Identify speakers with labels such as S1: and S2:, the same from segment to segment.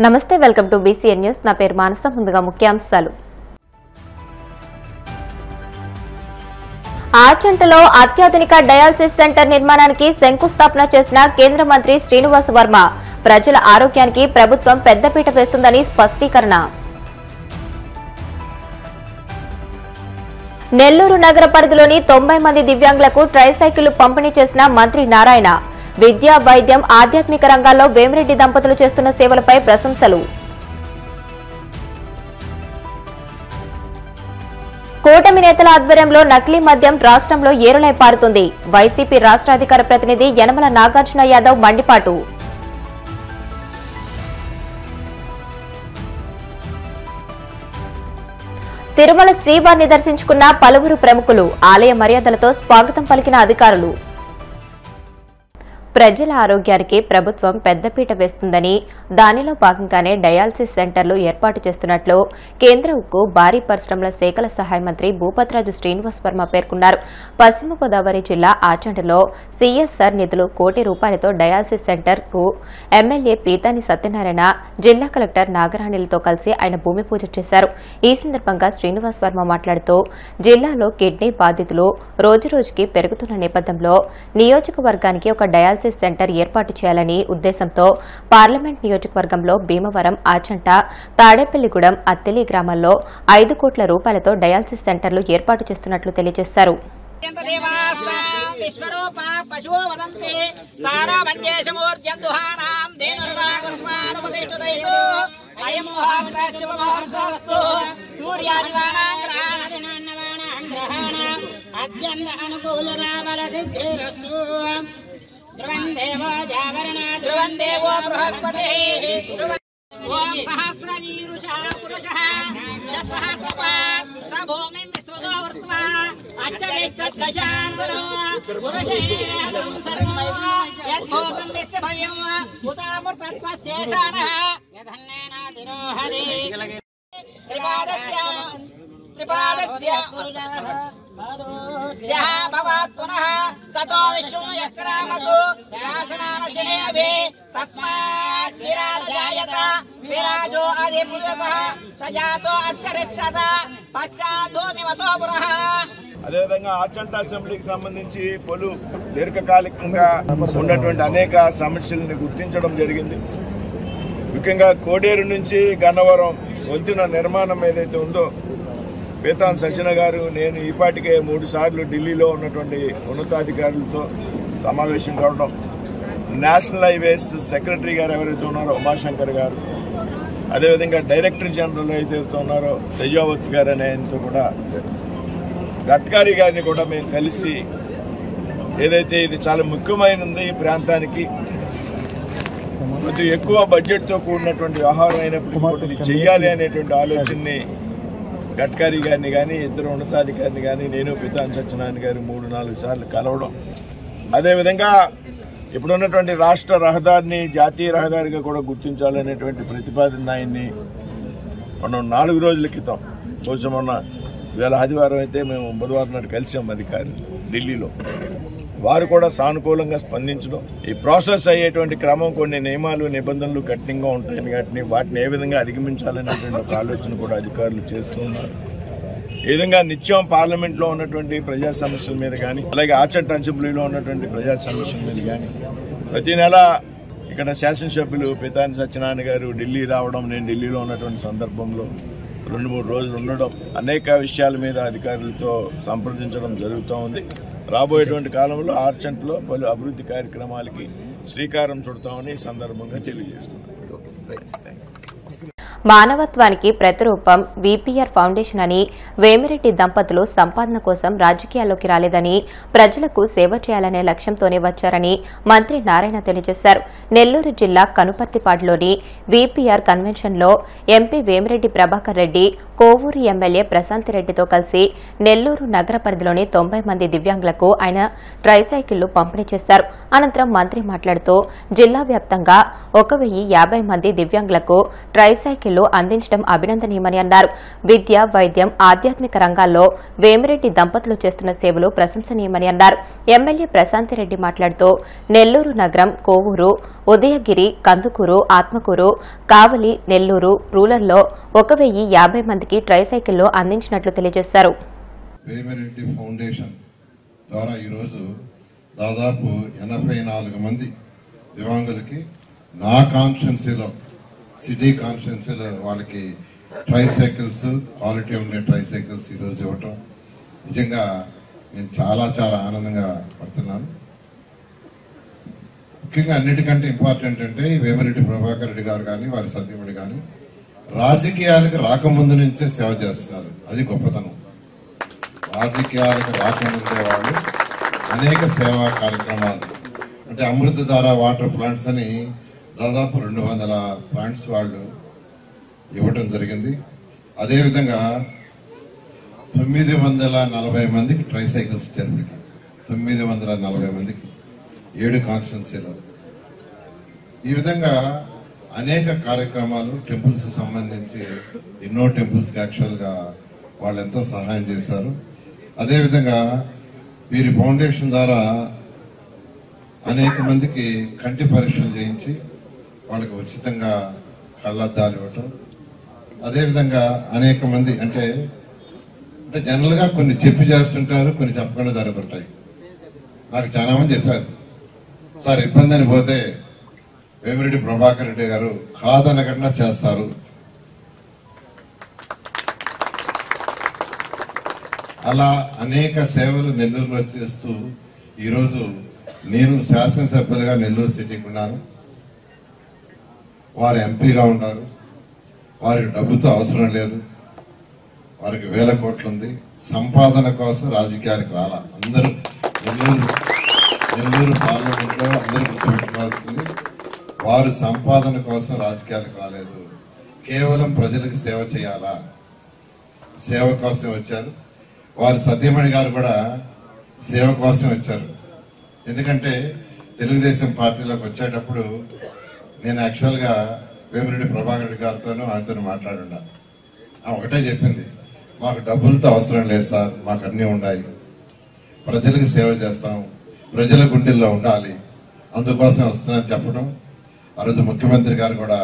S1: నమస్తే welcome to BCN news నా పేరు మానస ముందుగా ముఖ్యాంశాలు ఆచంటలో అత్యాధునిక డయాలసిస్ సెంటర్ నిర్మాణానికి శంకుస్థాపన చేసిన కేంద్ర మంత్రి శ్రీనివాస్ వర్మ ప్రజల ఆరోగ్యానికి ప్రభుత్వం పెద్దపీట వేస్తుందని స్పష్టీకరణ నెల్లూరు నగర పరిధిలోని 90 మంది దివ్యాంగులకు ట్రైసైకిల్ పంపిణీ చేసిన మంత్రి నారాయణ విద్య వైద్యం ఆధ్యాత్మిక రంగాల్లో వేమిరెడ్డి దంపతులు చేస్తున్న సేవలపై ప్రశంసలు కూటమి నేతల ఆధ్వర్యంలో నకిలీ మద్యం రాష్ట్రంలో ఏరులై పారుతుంది వైసీపీ రాష్ట్ర అధికార ప్రతినిధి యనమల నాగార్జున యాదవ్ మండిపాటు తిరుమల శ్రీవారిని దర్శించుకున్న పలువురు ప్రముఖులు ఆలయ మర్యాదలతో స్వాగతం పలికిన అధికారులు ప్రజల ఆరోగ్యానికి ప్రభుత్వం పెద్దపీట వేస్తుందని దానిలో భాగంగానే డయాలసిస్ సెంటర్లు ఏర్పాటు చేస్తున్నట్లు కేంద్ర ఉక్కు భారీ పరిశ్రమల శాఖల సహాయ మంత్రి భూపతిరాజు శ్రీనివాస్ వర్మ పేర్కొన్నారు. పశ్చిమ గోదావరి జిల్లా ఆచంటలో సీఎస్ఆర్ నిధులు ₹1 కోటి డయాలసిస్ సెంటర్ కు ఎమ్మెల్యే పీతాని సత్యనారాయణ జిల్లా కలెక్టర్ నాగరాణిలతో కలిసి ఆయన భూమి పూజ చేశారు. ఈ సందర్భంగా శ్రీనివాస్ వర్మ మాట్లాడుతూ జిల్లాలో కిడ్నీ బాధితులు రోజురోజుకి పెరుగుతున్న నేపథ్యంలో నియోజకవర్గానికి ఒక డయాలసిస్ సెంటర్ ఏర్పాటు చేయాలని ఉద్దేశంతో పార్లమెంట్ నియోజకవర్గంలో భీమవరం ఆచంట తాడేపల్లిగూడెం అత్తెలి గ్రామాల్లో ₹5 కోట్లతో డయాలసిస్ సెంటర్లు ఏర్పాటు చేస్తున్నట్లు తెలియజేశారు.
S2: ध्रुवं देवो जागरण ध्रुवं देवो बृहस्पतिः ओम सहस्रजीरुषा पुरुषः यत्सहस्रपात् स भूमिं विश्वतो वृत्वा अच्चरिष्टदशाङ्गुलो पुरुषेऽहं सर्वं यद्भूतं विश्वभव्यं उतामृतत्वस्येषानः यदन्नेनातिरोहति त्रिपादस्य भवात् पुनः ततो विश्वं यक्रामतु शासनानशनेऽभि तस्मात् विराजायत विराजो अधिमुदतः सजातो अच्चरिष्यत पश्चाद्धूमिवतो पुनः.
S3: అదేవిధంగా ఆచంట అసెంబ్లీకి సంబంధించి పలు దీర్ఘకాలికంగా ఉన్నటువంటి అనేక సమస్యలను గుర్తించడం జరిగింది. ముఖ్యంగా కోడేరు నుంచి గన్నవరం వంతెన నిర్మాణం ఏదైతే ఉందో పీతాని సత్యన గారు నేను ఈపాటికే 3 సార్లు ఢిల్లీలో ఉన్నటువంటి ఉన్నతాధికారులతో సమావేశం కావడం, నేషనల్ హైవేస్ సెక్రటరీ గారు ఎవరైతే ఉన్నారో ఉమాశంకర్ గారు, అదేవిధంగా డైరెక్టర్ జనరల్ ఏదైతే ఉన్నారో తేజావత్ గారు అనే ఆయనతో కూడా గడ్కరీ గారిని కూడా మేము కలిసి ఏదైతే ఇది చాలా ముఖ్యమైనది ఈ ప్రాంతానికి కొద్దిగా ఎక్కువ బడ్జెట్తో కూడినటువంటి వ్యవహారం అయినప్పుడు ఇది చెయ్యాలి అనేటువంటి ఆలోచనని గడ్కరీ గారిని కానీ ఇద్దరు ఉన్నతాధికారిని కానీ నేను పీతాని సత్యనారాయణ గారు 3-4 సార్లు కలవడం, అదేవిధంగా ఇప్పుడున్నటువంటి రాష్ట్ర రహదారిని జాతీయ రహదారిగా కూడా గుర్తించాలనేటువంటి ప్రతిపాదన ఆయన్ని మనం 4 రోజుల క్రితం బహుశా మొన్న ఇవాళ ఆదివారం అయితే మేము బుధవారం నాడు కలిసాం అధికారులు ఢిల్లీలో. వారు కూడా సానుకూలంగా స్పందించడం, ఈ ప్రాసెస్ అయ్యేటువంటి క్రమం కొన్ని నియమాలు నిబంధనలు కఠినంగా ఉంటాయని కాబట్టి వాటిని ఏ విధంగా అధిగమించాలనేటువంటి ఒక ఆలోచన కూడా అధికారులు చేస్తూ ఉన్నారు. ఈ విధంగా నిత్యం పార్లమెంట్లో ఉన్నటువంటి ప్రజా సమస్యల మీద కానీ అలాగే ఆచంట అసెంబ్లీలో ఉన్నటువంటి ప్రజా సమస్యల మీద కానీ ప్రతి నెల ఇక్కడ శాసనసభ్యులు పీతాని సత్యనారాయణ గారు ఢిల్లీ రావడం, నేను ఢిల్లీలో ఉన్నటువంటి సందర్భంలో 2-3 రోజులు ఉండడం, అనేక విషయాల మీద అధికారులతో సంప్రదించడం జరుగుతూ ఉంది. రాబోయేటువంటి కాలంలో ఆచంటలో పలు అభివృద్ధి కార్యక్రమాలకి శ్రీకారం చుడతామని ఈ సందర్భంగా తెలియజేస్తున్నాను.
S1: మానవత్వానికి ప్రతిరూపం వీపీఆర్ ఫౌండేషన్ అని వేమిరెడ్డి దంపతులు సంపాదన కోసం రాజకీయాల్లోకి రాలేదని ప్రజలకు సేవ చేయాలనే లక్ష్యంతోనే వచ్చారని మంత్రి నారాయణ తెలియజేశారు. నెల్లూరు జిల్లా కనుపర్తిపాడులోని వీపీఆర్ కన్వెన్షన్లో ఎంపీ వేమిరెడ్డి ప్రభాకర్ రెడ్డి కోవూరు ఎమ్మెల్యే ప్రశాంత్ రెడ్డితో కలిసి నెల్లూరు నగర పరిధిలోని 90 మంది దివ్యాంగులకు ఆయన ట్రైసైకిళ్లు పంపిణీ చేశారు. అనంతరం మంత్రి మాట్లాడుతూ జిల్లా వ్యాప్తంగా 1050 మంది దివ్యాంగులకు ట్రైసైకిళ్లు అందించడం అభినందనీయమని అన్నారు. విద్య, వైద్యం, ఆధ్యాత్మిక రంగాల్లో వేమిరెడ్డి దంపతులు చేస్తున్న సేవలు ప్రశంసనీయమని అన్నారు. ఎమ్మెల్యే ప్రశాంత్ రెడ్డి మాట్లాడుతూ నెల్లూరు నగరం, కోవూరు, ఉదయగిరి, కందుకూరు, ఆత్మకూరు, కావలి, నెల్లూరు రూరల్లో 1050 మందికి ట్రైసైకిళ్లు అందించినట్లు తెలియజేశారు.
S4: వేమిరెడ్డి ఫౌండేషన్ ద్వారా ఈరోజు దాదాపు 84 మంది దివ్యాంగులకి నా కాన్స్టిట్యున్సీలో, సిటీ కాన్స్టిట్యున్సీలో వాళ్ళకి ట్రైసైకిల్స్, క్వాలిటీ ఉండే ట్రైసైకిల్స్ ఈరోజు ఇవ్వటం నిజంగా నేను చాలా చాలా ఆనందంగా పడుతున్నాను. ముఖ్యంగా అన్నిటికంటే ఇంపార్టెంట్ అంటే వేమిరెడ్డి ప్రభాకర్ రెడ్డి గారు కానీ వారి సతీమణి కానీ రాజకీయాలకు రాకముందు నుంచే సేవ చేస్తున్నారు. అది గొప్పతనం. రాజకీయాలకు రాకముందే వాళ్ళు అనేక సేవా కార్యక్రమాలు అంటే అమృతధార వాటర్ ప్లాంట్స్ అని దాదాపు 200 ప్లాంట్స్ వాళ్ళు ఇవ్వటం జరిగింది. అదేవిధంగా 940 మందికి ట్రైసైకిల్స్ ఇచ్చారు. 940 మందికి 7 కాన్స్టిట్యున్సీలో. ఈ విధంగా అనేక కార్యక్రమాలు టెంపుల్స్ సంబంధించి ఎన్నో టెంపుల్స్కి యాక్చువల్గా వాళ్ళు ఎంతో సహాయం చేశారు. అదేవిధంగా వీరి ఫౌండేషన్ ద్వారా అనేక మందికి కంటి పరీక్షలు చేయించి వాళ్ళకి ఉచితంగా కళ్ళద్దాలు ఇవ్వటం. అదేవిధంగా అనేక మంది అంటే జనరల్గా కొన్ని చెప్పి చేస్తుంటారు, కొన్ని చెప్పకుండా జరుగుతుంటాయి. నాకు చాలా మంది చెప్పారు, సార్ ఇబ్బంది అని పోతే వేమిరెడ్డి ప్రభాకర్ రెడ్డి గారు కాదనకుండా చేస్తారు. అలా అనేక సేవలు నెల్లూరులో చేస్తూ ఈరోజు నేను శాసనసభ్యులుగా నెల్లూరు సిటీకి ఉన్నాను. వారు ఎంపీగా ఉన్నారు. వారికి డబ్బుతో అవసరం లేదు. వారికి 1000 కోట్లు ఉంది. సంపాదన కోసం రాజకీయాలకు రాలా. అందరూ నెల్లూరు పార్లమెంట్లో అందరూ గుర్తుపెట్టుకోవాల్సింది, వారు సంపాదన కోసం రాజకీయాలకు రాలేదు. కేవలం ప్రజలకు సేవ చేయాలా, సేవ కోసం వచ్చారు. వారి సతీమణి గారు కూడా సేవ కోసం వచ్చారు. ఎందుకంటే తెలుగుదేశం పార్టీలోకి వచ్చేటప్పుడు నేను యాక్చువల్గా వేమిరెడ్డి ప్రభాకర్ రెడ్డి గారితోనూ ఆయనతో మాట్లాడున్నా. ఒకటే చెప్పింది, మాకు డబ్బులతో అవసరం లేదు సార్, మాకు అన్నీ ఉన్నాయి, ప్రజలకు సేవ చేస్తాం, ప్రజల గుండెల్లో ఉండాలి, అందుకోసం వస్తున్నారని చెప్పడం. ఆ రోజు ముఖ్యమంత్రి గారు కూడా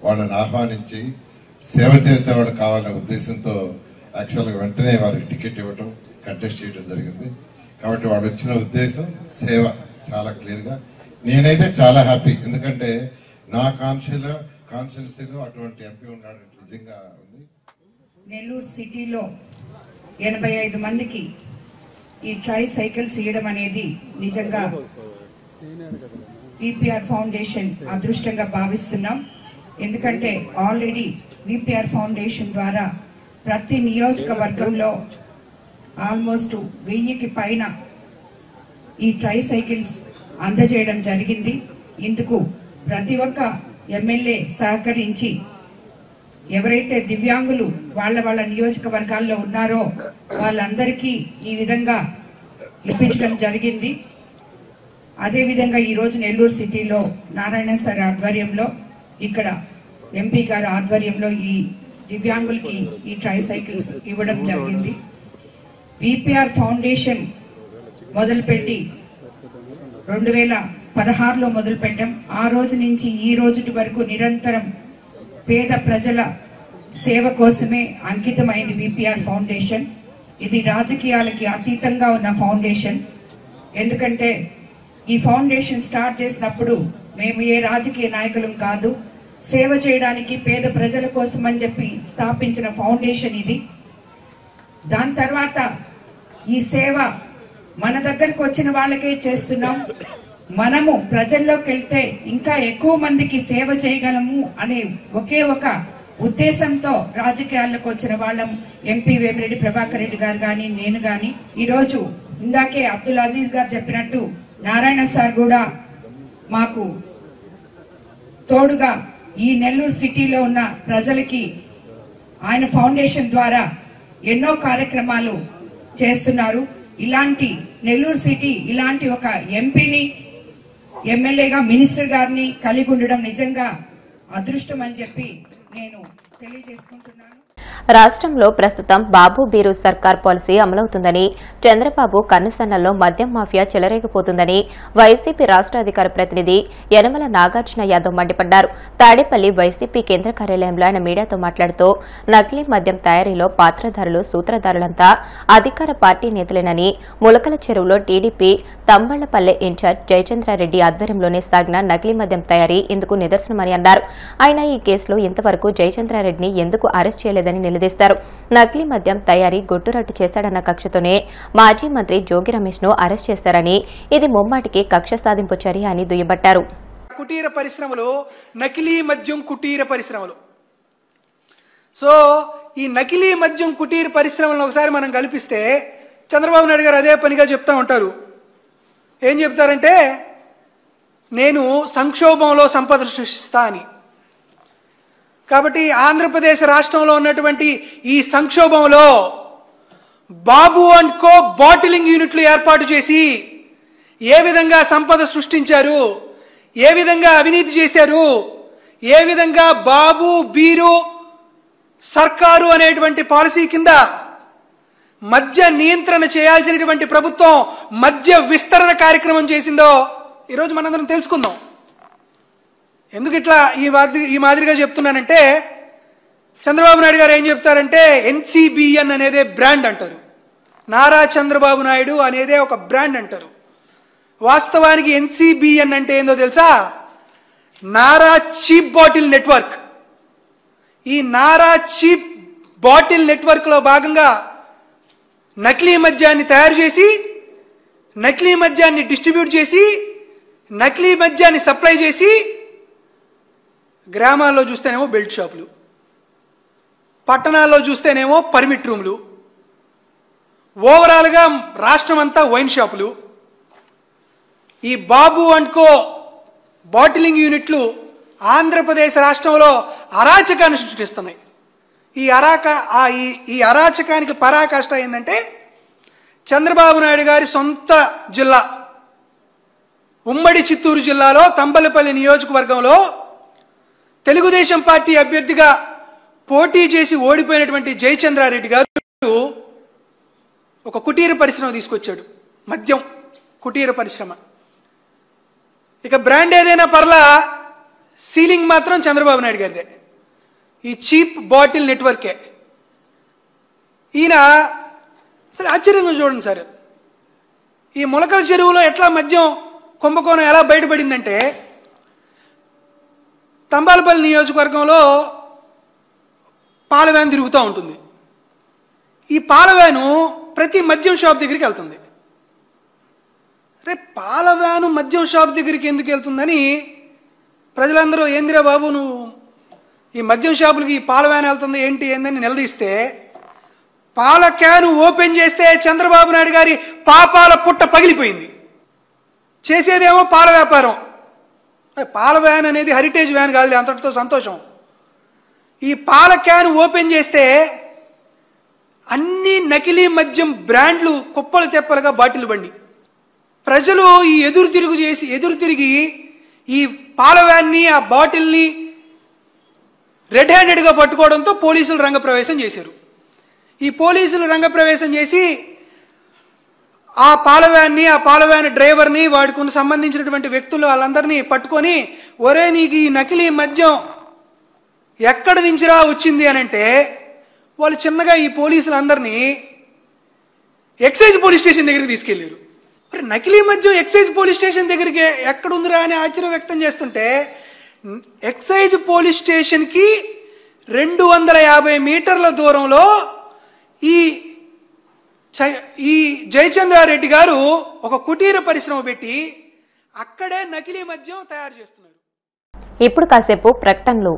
S4: వాళ్ళని ఆహ్వానించి సేవ చేసేవాళ్ళు కావాలనే ఉద్దేశంతో యాక్చువల్గా వెంటనే వారికి టికెట్ ఇవ్వటం, కంటెస్ట్ చేయడం జరిగింది. కాబట్టి వాళ్ళు వచ్చిన ఉద్దేశం సేవ చాలా క్లియర్గా. నేనైతే చాలా హ్యాపీ, ఎందుకంటే నా కాన్స్టిట్యున్సీలో అటువంటి ఎంపీ ఉన్నాడు, నిజంగా ఉంది.
S5: నెల్లూరు సిటీలో 85 మందికి ఈ ట్రైసైకిల్స్ ఇవ్వడం అనేది నిజంగా విపిఆర్ ఫౌండేషన్ అదృష్టంగా భావిస్తున్నాం. ఎందుకంటే ఆల్రెడీ విపిఆర్ ఫౌండేషన్ ద్వారా ప్రతి నియోజకవర్గంలో ఆల్మోస్ట్ 1000కి పైన ఈ ట్రైసైకిల్స్ అందజేయడం జరిగింది. ఇందుకు ప్రతి ఒక్క ఎమ్మెల్యే సహకరించి ఎవరైతే దివ్యాంగులు వాళ్ళ నియోజకవర్గాల్లో ఉన్నారో వాళ్ళందరికీ ఈ విధంగా ఇప్పించడం జరిగింది. అదేవిధంగా ఈరోజు నెల్లూరు సిటీలో నారాయణ సార్ ఆధ్వర్యంలో, ఇక్కడ ఎంపీ గారి ఆధ్వర్యంలో ఈ దివ్యాంగులకి ఈ ట్రైసైకిల్స్ ఇవ్వడం జరిగింది. విపిఆర్ ఫౌండేషన్ మొదలుపెట్టి 2016లో మొదలుపెట్టాం. ఆ రోజు నుంచి ఈ రోజు వరకు నిరంతరం పేద ప్రజల సేవ కోసమే అంకితమైంది విపిఆర్ ఫౌండేషన్. ఇది రాజకీయాలకి అతీతంగా ఉన్న ఫౌండేషన్. ఎందుకంటే ఈ ఫౌండేషన్ స్టార్ట్ చేసినప్పుడు మేము ఏ రాజకీయ నాయకులం కాదు, సేవ చేయడానికి పేద ప్రజల కోసం అని చెప్పి స్థాపించిన ఫౌండేషన్ ఇది. దాని తర్వాత ఈ సేవ మన దగ్గరకు వచ్చిన వాళ్ళకే చేస్తున్నాం. మనము ప్రజల్లోకి వెళ్తే ఇంకా ఎక్కువ మందికి సేవ చేయగలము అనే ఒకే ఒక ఉద్దేశంతో రాజకీయాల్లోకి వచ్చిన వాళ్ళం. ఎంపీ వేమిరెడ్డి ప్రభాకర్ రెడ్డి గారు కానీ, నేను కానీ. ఈరోజు ఇందాకే అబ్దుల్ అజీజ్ గారు చెప్పినట్టు నారాయణ సార్ కూడా మాకు తోడుగా ఈ నెల్లూరు సిటీలో ఉన్న ప్రజలకి ఆయన ఫౌండేషన్ ద్వారా ఎన్నో కార్యక్రమాలు చేస్తున్నారు. ఇలాంటి నెల్లూరు సిటీ ఇలాంటి ఒక ఎంపీని, ఎమ్మెల్యేగా, మినిస్టర్ గారిని కలిగి ఉండడం నిజంగా అదృష్టం అని చెప్పి నేను తెలియజేసుకుంటున్నాను.
S1: రాష్ట్రంలో ప్రస్తుతం బాబు బీరు సర్కార్ పాలసీ అమలవుతుందని, చంద్రబాబు కన్నుసన్నల్లో మద్యం మాఫియా చెలరేగిపోతుందని వైసీపీ రాష్ట్ర అధికార ప్రతినిధి యనమల నాగార్జున యాదవ్ మండిపడ్డారు. తాడేపల్లి వైసీపీ కేంద్ర కార్యాలయంలో ఆయన మీడియాతో మాట్లాడుతూ నకిలీ మద్యం తయారీలో పాత్రధారులు, సూత్రధారులంతా అధికార పార్టీ నేతలేనని, ములకల చెరువులో టీడీపీ తంబళ్లపల్లె ఇన్ఛార్జ్ జయచంద్రారెడ్డి ఆధ్వర్యంలోనే సాగిన నకిలీ మద్యం తయారీ ఇందుకు నిదర్శనమని అన్నారు. ఆయన ఈ కేసులో ఇంతవరకు జయచంద్రారెడ్డిని ఎందుకు అరెస్ట్ చేయలేదని నిలదీశారు. నకిలీ మద్యం తయారీ గుట్టురట్టు చేశాడన్న కక్షతోనే మాజీ మంత్రి జోగి రమేష్ ను అరెస్ట్ చేశారని, ఇది ముమ్మాటికి కక్ష సాధింపు చర్య అని దుయ్యబట్టారు.
S6: కుటీర పరిశ్రమలు, నకిలీ మద్యం కుటీర పరిశ్రమలు. సో ఈ నకిలీ మద్యం కుటీర పరిశ్రమలను ఒకసారి మనం కల్పిస్తే చంద్రబాబు నాయుడు గారు అదే పనిగా చెప్తా ఉంటారు. ఏం చెప్తారంటే, నేను సంక్షోభంలో సంపద సృష్టిస్తా అని. కాబట్టి ఆంధ్రప్రదేశ్ రాష్ట్రంలో ఉన్నటువంటి ఈ సంక్షోభంలో బాబు అండ్ కో బాటిలింగ్ యూనిట్లు ఏర్పాటు చేసి ఏ విధంగా సంపద సృష్టించారు, ఏ విధంగా అవినీతి చేశారు, ఏ విధంగా బాబు బీరు సర్కారు అనేటువంటి పాలసీ కింద మద్య నియంత్రణ చేయాల్సినటువంటి ప్రభుత్వం మద్య విస్తరణ కార్యక్రమం చేసిందో ఈరోజు మనందరం తెలుసుకుందాం. ఎందుకు ఇట్లా ఈ మాదిరిగా చెప్తున్నానంటే, చంద్రబాబు నాయుడు గారు ఏం చెప్తారంటే NCBN అనేదే బ్రాండ్ అంటారు, నారా చంద్రబాబు నాయుడు అనేదే ఒక బ్రాండ్ అంటారు. వాస్తవానికి NCBN అంటే ఏందో తెలుసా? Nara cheap bottle network. ఈ నారా చీప్ బాటిల్ నెట్వర్క్లో భాగంగా నకిలీ మద్యాన్ని తయారు చేసి, నకిలీ మద్యాన్ని డిస్ట్రిబ్యూట్ చేసి, నకిలీ మద్యాన్ని సప్లై చేసి, గ్రామాల్లో చూస్తేనేమో బెల్ట్ షాపులు, పట్టణాల్లో చూస్తేనేమో పర్మిట్ రూమ్లు, ఓవరాల్గా రాష్ట్రం అంతా వైన్ షాపులు. ఈ బాబు అండ్ కో బాటిలింగ్ యూనిట్లు ఆంధ్రప్రదేశ్ రాష్ట్రంలో అరాచకాన్ని సృష్టిస్తున్నాయి. ఈ అరాచకానికి పరాకాష్ట ఏంటంటే, చంద్రబాబు నాయుడు గారి సొంత జిల్లా ఉమ్మడి చిత్తూరు జిల్లాలో తంబలపల్లి నియోజకవర్గంలో తెలుగుదేశం పార్టీ అభ్యర్థిగా పోటీ చేసి ఓడిపోయినటువంటి జయచంద్రారెడ్డి గారు ఒక కుటీర పరిశ్రమ తీసుకొచ్చాడు, మద్యం కుటీర పరిశ్రమ. ఇక బ్రాండ్ ఏదైనా పర్లా, సీలింగ్ మాత్రం చంద్రబాబు నాయుడు గారిదే, ఈ చీప్ బాటిల్ నెట్వర్కే. ఈయన సరే ఆశ్చర్యంగా చూడండి సార్, ఈ ములకల చెరువులో ఎట్లా మద్యం కుంభకోణం ఎలా బయటపడిందంటే, తంబాలపల్లి నియోజకవర్గంలో పాల వ్యాన్ తిరుగుతూ ఉంటుంది. ఈ పాల వ్యాను ప్రతి మద్యం షాప్ దగ్గరికి వెళ్తుంది. రే, పాల వ్యాను మద్యం షాప్ దగ్గరికి ఎందుకు వెళ్తుందని ప్రజలందరూ, ఏందిరా బాబు నువ్వు ఈ మద్యం షాపులకి ఈ పాల వ్యాన్ వెళ్తుంది ఏందని నిలదీస్తే, పాల క్యాను ఓపెన్ చేస్తే చంద్రబాబు నాయుడు గారి పాపాల పుట్ట పగిలిపోయింది. చేసేదేమో పాల వ్యాపారం. పాల వ్యాన్ అనేది హెరిటేజ్ వ్యాన్ కాదులే, అంతటితో సంతోషం. ఈ పాల క్యాను ఓపెన్ చేస్తే అన్ని నకిలీ మద్యం బ్రాండ్లు కుప్పలు తెప్పలుగా బాటిల్ బండి. ప్రజలు ఈ ఎదురు తిరిగి ఈ పాల వ్యాన్ని, ఆ బాటిల్ని రెడ్ హ్యాండెడ్గా పట్టుకోవడంతో పోలీసులు రంగప్రవేశం చేశారు. ఈ పోలీసులు రంగప్రవేశం చేసి ఆ పాల వ్యాన్ డ్రైవర్ని, వాడికి సంబంధించినటువంటి వ్యక్తులు వాళ్ళందరినీ పట్టుకొని, ఒరే నీకు ఈ నకిలీ మద్యం ఎక్కడి నుంచిరా వచ్చింది అని అంటే, వాళ్ళు చిన్నగా ఈ పోలీసులందరినీ ఎక్సైజ్ పోలీస్ స్టేషన్ దగ్గరికి తీసుకెళ్లారు. మరి నకిలీ మద్యం ఎక్సైజ్ పోలీస్ స్టేషన్ దగ్గరికి ఎక్కడుందిరా అని ఆశ్చర్యం వ్యక్తం చేస్తుంటే, ఎక్సైజ్ పోలీస్ స్టేషన్కి 250 మీటర్ల దూరంలో ఈ జయచంద్రారెడ్డి గారు ఒక కుటీర పరిశ్రమ పెట్టి అక్కడే నకిలీ మద్యం తయారు చేస్తున్నారు.
S1: ఇప్పుడు కాసేపు ప్రకటనలు.